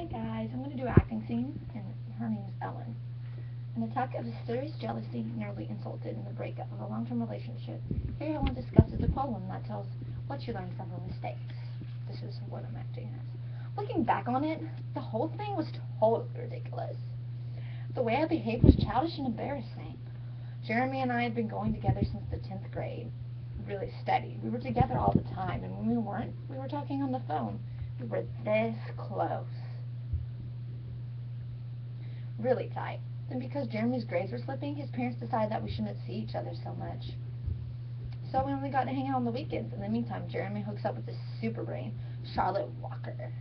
Hi guys, I'm going to do an acting scene, and her name is Ellen. An attack of serious jealousy nearly insulted in the breakup of a long-term relationship. Here Ellen discusses a poem that tells what she learned from her mistakes. This is what I'm acting as. Looking back on it, the whole thing was totally ridiculous. The way I behaved was childish and embarrassing. Jeremy and I had been going together since the 10th grade. Really steady. We were together all the time, and when we weren't, we were talking on the phone. We were this close. Really tight. Then because Jeremy's grades were slipping, his parents decided that we shouldn't see each other so much. So we only got to hang out on the weekends. In the meantime, Jeremy hooks up with this super brain, Charlotte Walker,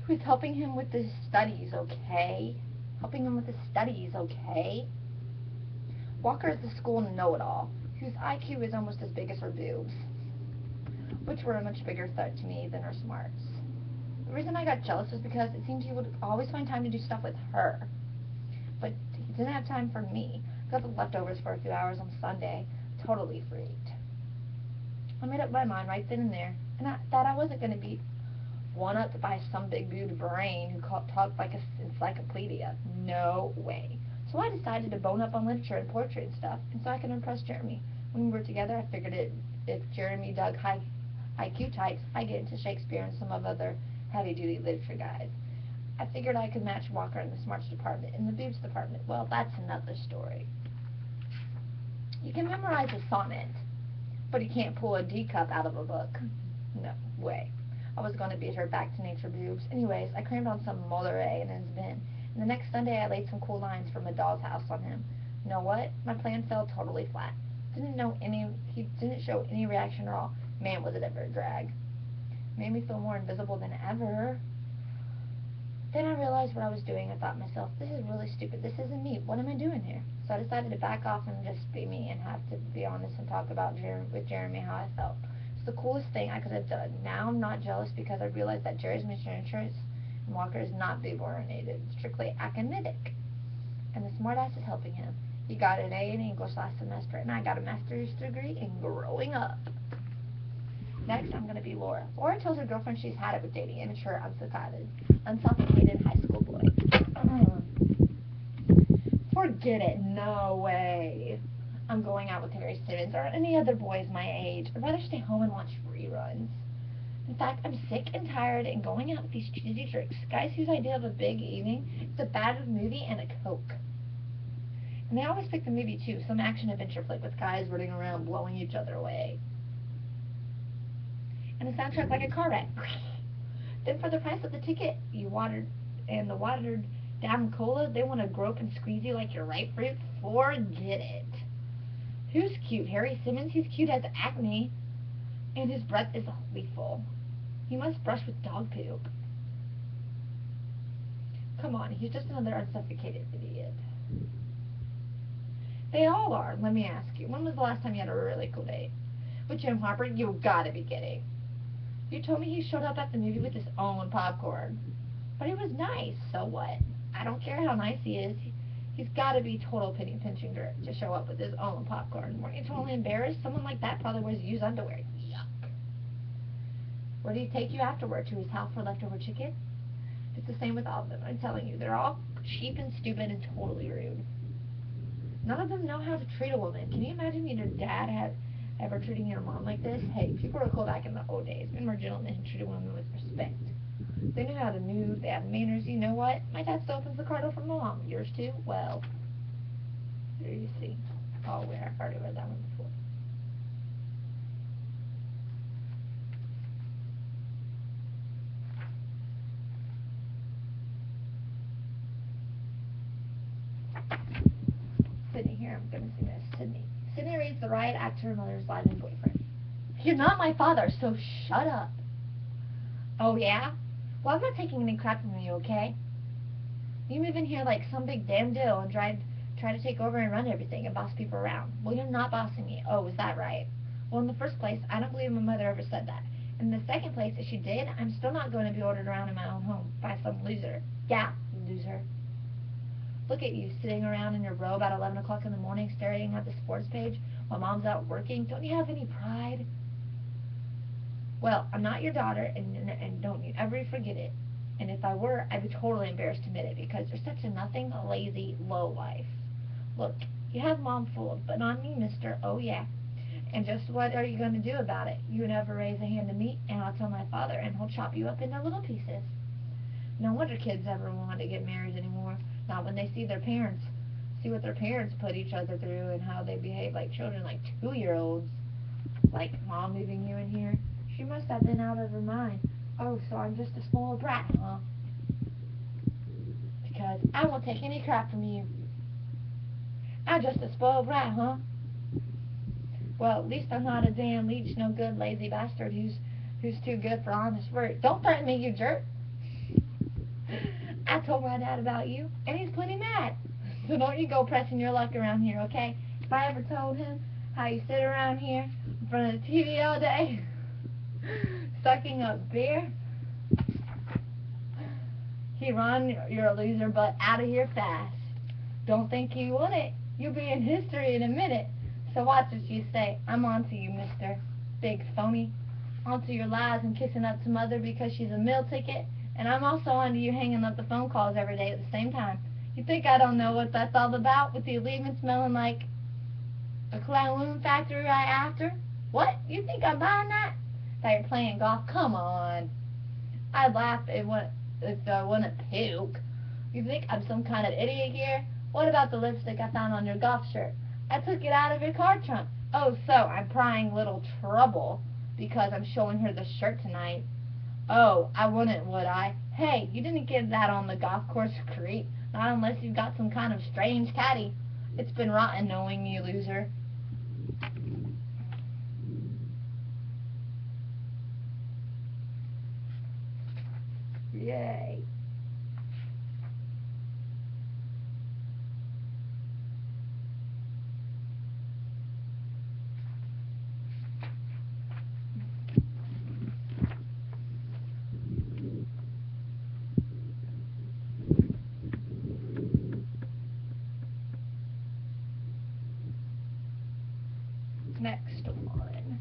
who is helping him with his studies, okay? Walker is the school know-it-all, whose IQ is almost as big as her boobs, which were a much bigger threat to me than her smarts. The reason I got jealous was because it seemed he would always find time to do stuff with her. But he didn't have time for me. Got the leftovers for a few hours on Sunday. Totally freaked. I made up my mind right then and there, and that I wasn't going to be one-upped by some big-boobed brain who talked like an encyclopedia. No way. So I decided to bone up on literature and poetry and stuff, and so I could impress Jeremy. When we were together, I figured if Jeremy dug high IQ types, I get into Shakespeare and some of other heavy-duty literature guys. I figured I could match Walker in the smarts department. In the boobs department, well, that's another story. You can memorize a sonnet, but you can't pull a D cup out of a book. No way. I was going to beat her back to nature boobs. Anyways, I crammed on some Moliere in his bin, and the next Sunday I laid some cool lines from A Doll's House on him. You know what? My plan fell totally flat. He didn't show any reaction at all. Man, was it ever a drag. Made me feel more invisible than ever. Then I realized what I was doing. I thought to myself, this is really stupid. This isn't me. What am I doing here? So I decided to back off and just be me and have to be honest and talk about with Jeremy how I felt. It's the coolest thing I could have done. Now I'm not jealous because I realized that Jerry's mission interest in Walker is not boob-oriented. It's strictly academic. And the smartass is helping him. He got an A in English last semester, and I got a master's degree in growing up. Next, I'm going to be Laura. Laura tells her girlfriend she's had it with dating immature, unsophisticated high school boys. Forget it. No way. I'm going out with Harry Simmons or any other boys my age. I'd rather stay home and watch reruns. In fact, I'm sick and tired and going out with these cheesy tricks. Guys whose idea of a big evening is a bad movie and a Coke. And they always pick the movie too, some action-adventure flick with guys running around blowing each other away. And a soundtrack like a car wreck. Then for the price of the ticket, the watered down cola, they want to grope and squeeze you like your ripe fruit. Forget it. Who's cute? Harry Simmons? He's cute as acne, and his breath is lethal. He must brush with dog poop. Come on, he's just another unsuffocated idiot. They all are. Let me ask you, when was the last time you had a really cool date? With Jim Harper? You gotta be kidding. You told me he showed up at the movie with his own popcorn. But he was nice, so what? I don't care how nice he is. He's gotta be total penny pinching dirt to show up with his own popcorn. Weren't you totally embarrassed? Someone like that probably wears used underwear. Yuck. Where did he take you afterward? To his house for leftover chicken? It's the same with all of them. I'm telling you, they're all cheap and stupid and totally rude. None of them know how to treat a woman. Can you imagine your dad had ever treating your mom like this? Hey, people were cool back in the old days. Men were gentlemen who treated women with respect. They knew how to move, they had manners. You know what? My dad still opens the car door for my mom. Yours too? Well, there you see. Oh, wait, I've already read that one before. Sydney, here, I'm going to sing this. Sydney. Sydney reads the riot act to her mother's lying boyfriend. You're not my father, so shut up. Oh, yeah? Well, I'm not taking any crap from you, okay? You move in here like some big damn deal and try to take over and run everything and boss people around. Well, you're not bossing me. Oh, is that right? Well, in the first place, I don't believe my mother ever said that. In the second place, if she did, I'm still not going to be ordered around in my own home by some loser. Yeah, loser. Look at you, sitting around in your robe at 11 o'clock in the morning staring at the sports page while mom's out working. Don't you have any pride? Well, I'm not your daughter, and don't you ever forget it. And if I were, I'd be totally embarrassed to admit it because you're such a nothing, lazy lowlife. Look, you have mom fooled, but not me, mister. Oh, yeah. And just what are you going to do about it? You never raise a hand to me, and I'll tell my father, and he'll chop you up into little pieces. No wonder kids ever want to get married anymore. Not when they see what their parents put each other through and how they behave like children, like 2-year-olds. Like mom moving you in here. She must have been out of her mind. Oh, so I'm just a small brat, huh? Because I won't take any crap from you. I'm just a spoiled brat, huh? Well, at least I'm not a damn leech, no good, lazy bastard who's too good for honest work. Don't threaten me, you jerk. I told my dad about you, and he's plenty mad. So don't you go pressing your luck around here, okay? If I ever told him how you sit around here in front of the TV all day, sucking up beer, he'd run your loser butt out of here fast. Don't think he wouldn't. You'll be in history in a minute. So watch what you say. I'm on to you, mister. Big phony. Onto your lies and kissing up some other because she's a meal ticket. And I'm also onto you hanging up the phone calls every day at the same time. You think I don't know what that's all about with you leaving smelling like a clown factory right after? What? You think I'm buying that? That you're playing golf? Come on. I'd laugh if I wouldn't puke. You think I'm some kind of idiot here? What about the lipstick I found on your golf shirt? I took it out of your car trunk. Oh, so I'm prying little trouble because I'm showing her the shirt tonight. Oh, I wouldn't, would I? Hey, you didn't get that on the golf course, creep. Not unless you've got some kind of strange caddy. It's been rotten knowing you, loser. Yay. Next one.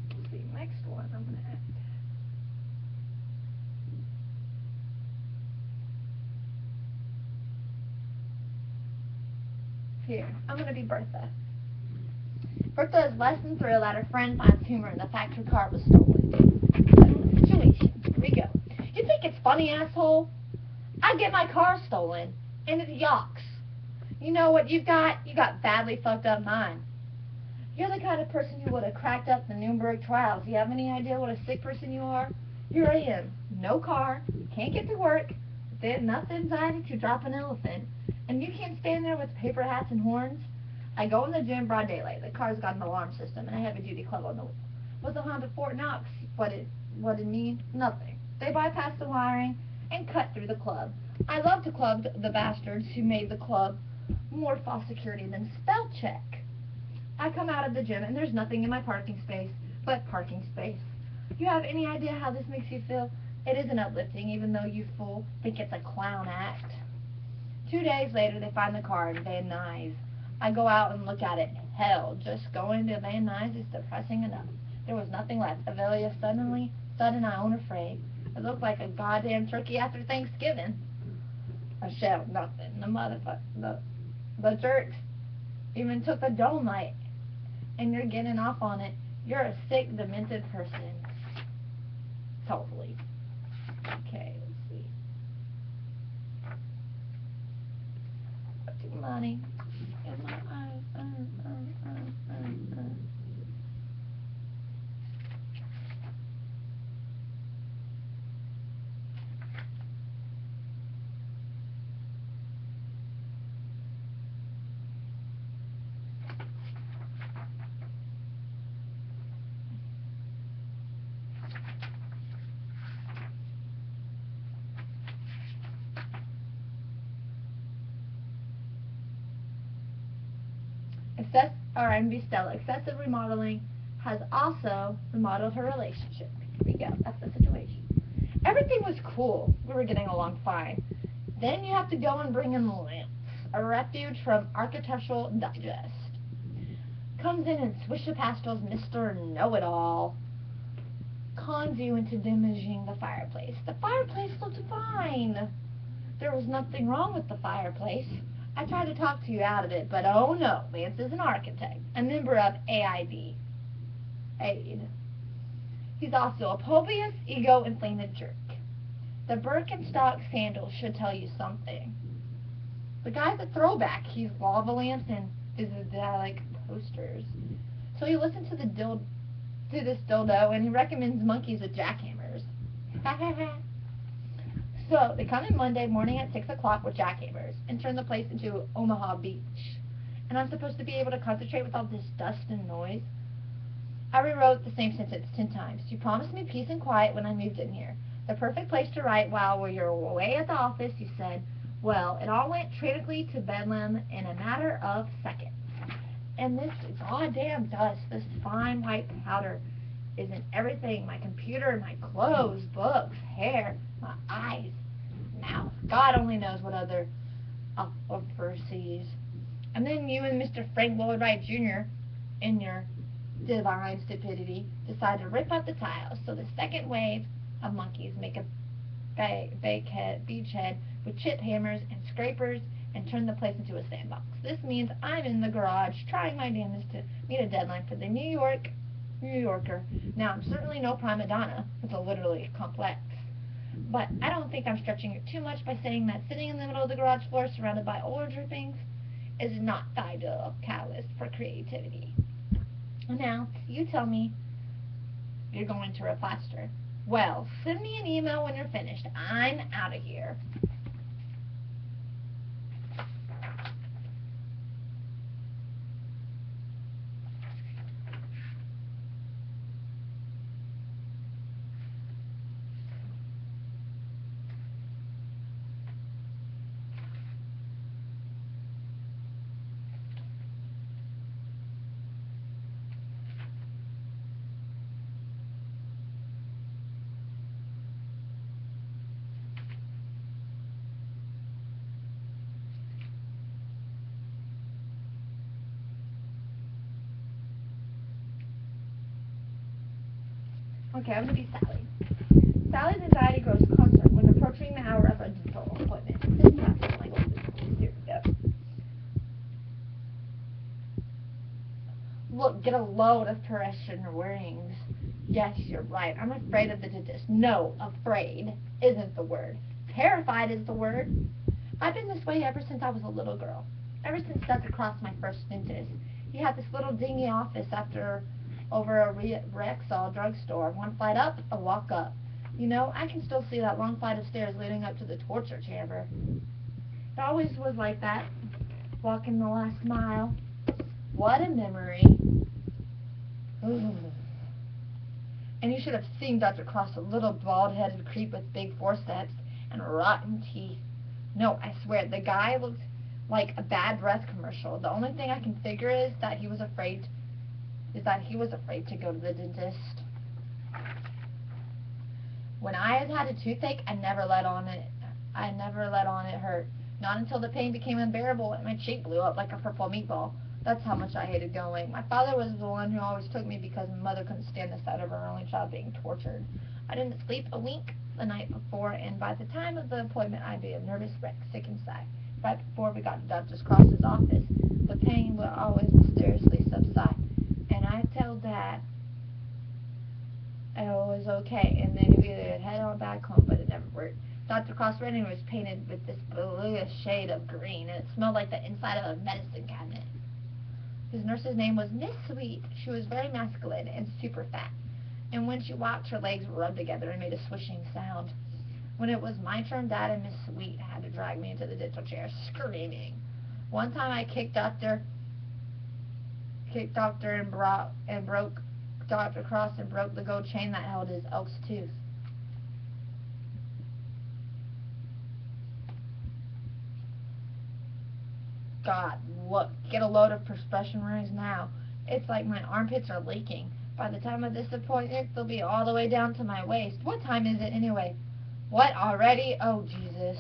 Let's see, next one I'm going to add. Here, I'm going to be Bertha. Bertha is less than thrilled that her friend finds humor in the fact her car was stolen. Situation. Here we go. You think it's funny, asshole? I get my car stolen, and it yawks. You know what you've got? You got badly fucked up mind. You're the kind of person who would have cracked up the Nuremberg trials. You have any idea what a sick person you are? Here I am. No car. Can't get to work. There's enough anxiety to drop an elephant. And you can't stand there with paper hats and horns? I go in the gym broad daylight. The car's got an alarm system, and a heavy-duty club on the wheel. What's a Honda Fort Knox? What it mean? Nothing. They bypass the wiring and cut through the club. I love to club the bastards who made the club more false security than spell check. I come out of the gym, and there's nothing in my parking space but parking space. Do you have any idea how this makes you feel? It isn't uplifting, even though you fool think it's a clown act. 2 days later, they find the car in Van Nuys. I go out and look at it. Hell, just going to Van Nuys is depressing enough. There was nothing left. Avelia sudden I own a frame. It looked like a goddamn turkey after Thanksgiving. I shelled nothing. The jerks even took a dome light, and you're getting off on it. You're a sick, demented person. Totally. Okay, let's see. Money in my eyes. Stella, excessive remodeling has also remodeled her relationship. Here we go. That's the situation. Everything was cool. We were getting along fine. Then you have to go and bring in lamps, a refuge from Architectural Digest. Comes in and swish pastels, Mr. Know-It-All. Cons you into diminishing the fireplace. The fireplace looked fine. There was nothing wrong with the fireplace. I tried to talk to you out of it, but oh no, Lance is an architect, a member of AID. AID. He's also a pobious, ego-inflated jerk. The Birkenstock sandals should tell you something. The guy's a throwback. He's lava lamps and psychedelic posters. So he listens to this dildo and he recommends monkeys with jackhammers. So they come in Monday morning at 6 o'clock with jackhammers and turn the place into Omaha Beach. And I'm supposed to be able to concentrate with all this dust and noise. I rewrote the same sentence 10 times. You promised me peace and quiet when I moved in here. The perfect place to write while you're away at the office, you said. Well, it all went tragically to bedlam in a matter of seconds. And this goddamn dust, this fine white powder, is in everything. My computer, my clothes, books, hair, my eyes, mouth. God only knows what other overseas. And then you and Mr. Frank Lloyd Wright Jr., in your divine stupidity, decide to rip up the tiles. So the second wave of monkeys make a beachhead with chip hammers and scrapers and turn the place into a sandbox. This means I'm in the garage trying my damnedest to meet a deadline for the New Yorker. Now, I'm certainly no prima donna. It's literally complex. But I don't think I'm stretching it too much by saying that sitting in the middle of the garage floor surrounded by old drippings is not the ideal catalyst for creativity. Now, you tell me you're going to replaster. Well, send me an email when you're finished. I'm out of here. Okay, I'm going to be Sally. Sally's anxiety grows constant when approaching the hour of a dental appointment. This is not like here we go. Look, get a load of Parisian rings. Yes, you're right. I'm afraid of the dentist. No, afraid isn't the word. Terrified is the word. I've been this way ever since I was a little girl. Ever since Dr. Cross, my first dentist. He had this little dingy office over a Rexall drugstore. One flight up, a walk up. You know, I can still see that long flight of stairs leading up to the torture chamber. It always was like that, walking the last mile. What a memory. Ooh. And you should have seen Dr. Cross, a little bald-headed creep with big forceps and rotten teeth. No, I swear, the guy looked like a bad breath commercial. The only thing I can figure is that he was afraid to go to the dentist. When I had a toothache, I never let on it hurt. Not until the pain became unbearable and my cheek blew up like a purple meatball. That's how much I hated going. My father was the one who always took me because my mother couldn't stand the sight of her only child being tortured. I didn't sleep a wink the night before, and by the time of the appointment, I'd be a nervous wreck, sick inside. Right before we got to Dr. Cross's office, the pain would always mysteriously subside. And I'd tell Dad it was okay, and then we'd head on back home, but it never worked. Dr. Cross' rendering was painted with this bluish shade of green, and it smelled like the inside of a medicine cabinet. His nurse's name was Miss Sweet. She was very masculine and super fat, and when she walked, her legs rubbed together and made a swishing sound. When it was my turn, Dad and Miss Sweet had to drag me into the dental chair, screaming. One time I kicked Doctor and broke Dr. Cross and broke the gold chain that held his elk's tooth. God, look, get a load of perspiration rings now. It's like my armpits are leaking. By the time of this appointment, they'll be all the way down to my waist. What time is it, anyway? What, already? Oh, Jesus.